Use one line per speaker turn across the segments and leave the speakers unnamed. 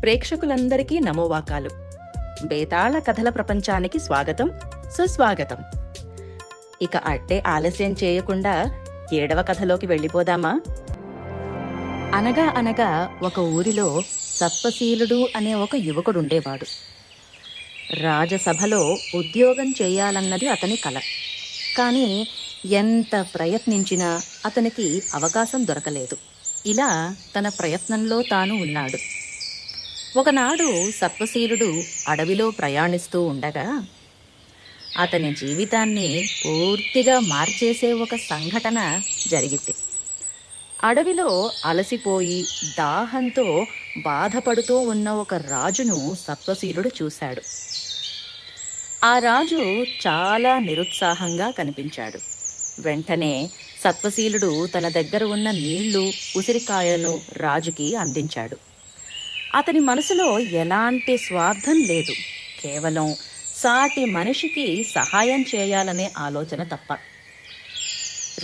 ప్రేక్షకులందరికీ నమోవాకాలు. బేతాళ కథల ప్రపంచానికి స్వాగతం, సుస్వాగతం. ఇక అట్టే ఆలస్యం చేయకుండా 7వ కథలోకి వెళ్ళిపోదామా? అనగా అనగా ఒక ఊరిలో సత్వశీలుడు అనే ఒక యువకుడుండేవాడు. రాజసభలో ఉద్యోగం చేయాలన్నది అతని కల. కానీ ఎంత ప్రయత్నించినా అతనికి అవకాశం దొరకలేదు. ఇలా తన ప్రయత్నంలో తాను ఉన్నాడు. ఒకనాడు సత్వశీలుడు అడవిలో ప్రయాణిస్తూ ఉండగా అతని జీవితాన్ని పూర్తిగా మార్చేసే ఒక సంఘటన జరిగింది. అడవిలో అలసిపోయి దాహంతో బాధపడుతూ ఉన్న ఒక రాజును సత్వశీలుడు చూశాడు. ఆ రాజు చాలా నిరుత్సాహంగా కనిపించాడు. వెంటనే సత్వశీలుడు తన దగ్గర ఉన్న నీళ్లు, ఉసిరికాయలను రాజుకి అందించాడు. అతని మనసులో ఎలాంటి స్వార్థం లేదు, కేవలం సాటి మనిషికి సహాయం చేయాలనే ఆలోచన తప్ప.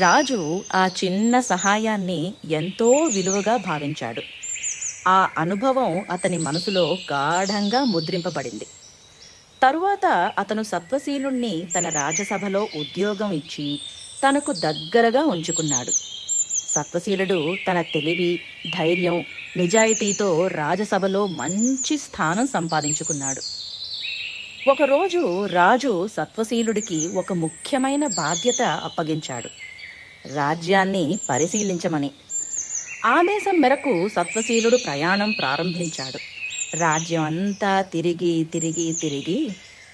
రాజు ఆ చిన్న సహాయాన్ని ఎంతో విలువగా భావించాడు. ఆ అనుభవం అతని మనసులో గాఢంగా ముద్రింపబడింది. తరువాత అతను సత్వశీలుణ్ణి తన రాజసభలో ఉద్యోగం ఇచ్చి తనకు దగ్గరగా ఉంచుకున్నాడు. సత్వశీలుడు తన తెలివి, ధైర్యం, నిజాయితీతో రాజసభలో మంచి స్థానం సంపాదించుకున్నాడు. ఒకరోజు రాజు సత్వశీలుడికి ఒక ముఖ్యమైన బాధ్యత అప్పగించాడు, రాజ్యాన్ని పరిశీలించమని. ఆదేశం మేరకు సత్వశీలుడు ప్రయాణం ప్రారంభించాడు. రాజ్యం అంతా తిరిగి తిరిగి తిరిగి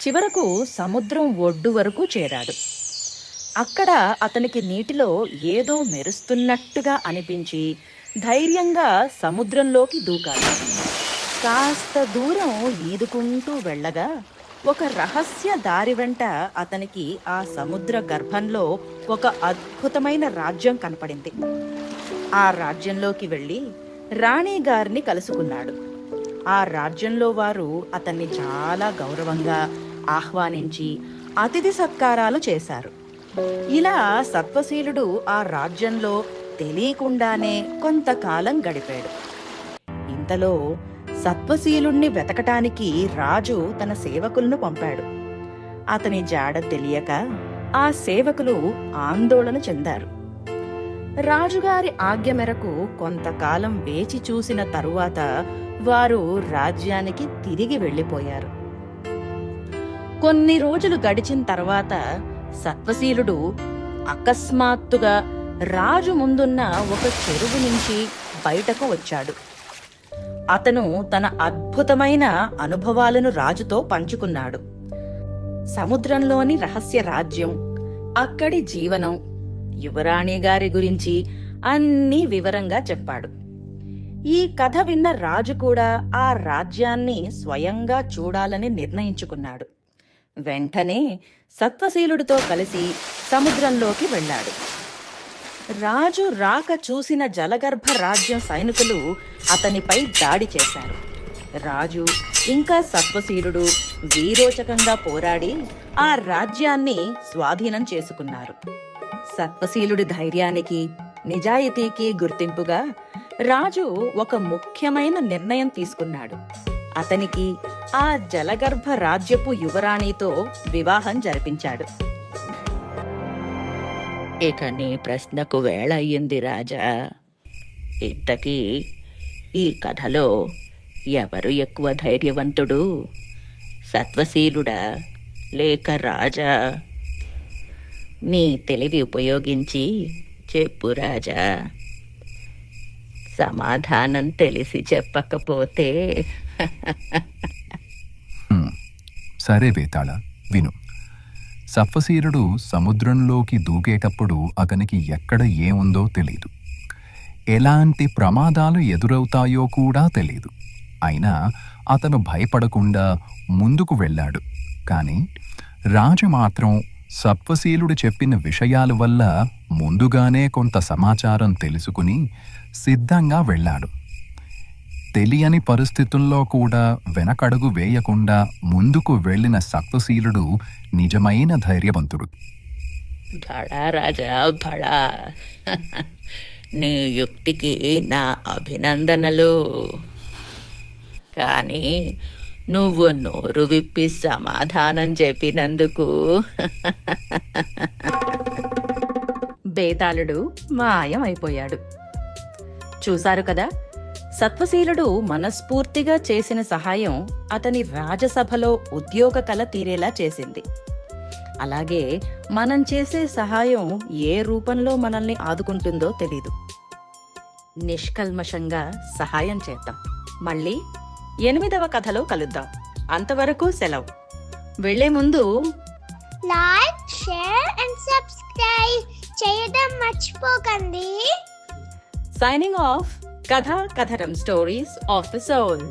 చివరకు సముద్రం ఒడ్డు వరకు చేరాడు. అక్కడ అతనికి నీటిలో ఏదో మెరుస్తున్నట్టుగా అనిపించి ధైర్యంగా సముద్రంలోకి దూకాడు. కాస్త దూరం ఈదుకుంటూ వెళ్ళగా ఒక రహస్య దారి వెంట అతనికి ఆ సముద్ర గర్భంలో ఒక అద్భుతమైన రాజ్యం కనపడింది. ఆ రాజ్యంలోకి వెళ్ళి రాణి గారిని కలుసుకున్నాడు. ఆ రాజ్యంలో వారు అతన్ని చాలా గౌరవంగా ఆహ్వానించి అతిథి సత్కారాలు చేశారు. ఇలా సత్వశీలుడు ఆ రాజ్యంలో తెలియకుండానే కొంతకాలం గడిపాడు. ఇంతలో సత్వశీలుణ్ణి వెతకటానికి రాజు తన సేవకులను పంపాడు. అతని జాడ తెలియక ఆ సేవకులు ఆందోళన చెందారు. రాజుగారి ఆజ్ఞ మేరకు కొంతకాలం వేచి చూసిన తరువాత వారు రాజ్యానికి తిరిగి వెళ్ళిపోయారు. కొన్ని రోజులు గడిచిన తర్వాత సత్వశీలుడు అకస్మాత్తుగా రాజు ముందున్న ఒక చెరువు నుంచి బయటకు వచ్చాడు. అతను తన అద్భుతమైన అనుభవాలను రాజుతో పంచుకున్నాడు. సముద్రంలోని రహస్య రాజ్యం, అక్కడి జీవనం, యువరాణి గారి గురించి అన్నీ వివరంగా చెప్పాడు. ఈ కథ విన్న రాజు కూడా ఆ రాజ్యాన్ని స్వయంగా చూడాలని నిర్ణయించుకున్నాడు. వెంటనే సత్వశీలుడితో కలిసి సముద్రంలోకి వెళ్ళాడు. రాజు రాక చూసిన జలగర్భ రాజ్యం సైనికులు అతనిపై దాడి చేశారు. రాజు ఇంకా సత్వశీలుడు వీరోచకంగా పోరాడి ఆ రాజ్యాన్ని స్వాధీనం చేసుకున్నారు. సత్వశీలుడి ధైర్యానికి, నిజాయితీకి గుర్తింపుగా రాజు ఒక ముఖ్యమైన నిర్ణయం తీసుకున్నాడు. అతనికి ఆ జలగర్భ రాజ్యపు యువరాణితో వివాహం జరిపించాడు.
ఇక నీ ప్రశ్నకు వేళ అయ్యింది రాజా. ఇంతకీ ఈ కథలో ఎవరు ఎక్కువ ధైర్యవంతుడు, సత్వశీలుడా లేక రాజా? నీ తెలివి ఉపయోగించి చెప్పు రాజా. సమాధానం తెలిసి చెప్పకపోతే
సరే బేతాళ, విను. సత్వశీలుడు సముద్రంలోకి దూకేటప్పుడు అతనికి ఎక్కడ ఏముందో తెలీదు. ఎలాంటి ప్రమాదాలు ఎదురవుతాయో కూడా తెలీదు. అయినా అతను భయపడకుండా ముందుకు వెళ్ళాడు. కానీ రాజు మాత్రం సత్వశీలుడు చెప్పిన విషయాల వల్ల ముందుగానే కొంత సమాచారం తెలుసుకుని సిద్ధంగా వెళ్ళాడు. తెలియని పరిస్థితుల్లో కూడా వెనకడుగు వేయకుండా ముందుకు వెళ్ళిన సత్వశీలుడు నిజమైన ధైర్యవంతుడు.
భళా రాజా భళా. నీ యుక్తికి నా అభినందనలు. కానీ నువ్వు నోరు విప్పి సమాధానం చెప్పినందుకు
బేతాళుడు మాయమైపోయాడు. చూశారు కదా, సత్వశీలుడు మనస్ఫూర్తిగా చేసిన సహాయం అతని రాజసభలో ఉద్యోగ కల తీరేలా చేసింది. అలాగే మనం చేసే సహాయం ఏ రూపంలో మనల్ని ఆదుకుంటుందో తెలీదు. నిష్కల్మషంగా సహాయం చేద్దాం. మళ్ళీ 8వ కథలో కలుద్దాం. అంతవరకు సెలవు. వెళ్లే ముందు
లైక్, షేర్ అండ్ సబ్స్క్రైబ్ చేయడం మర్చిపోకండి.
Signing off. కథ కథరం స్టోరీస్ ఆఫ్ ద సోల్.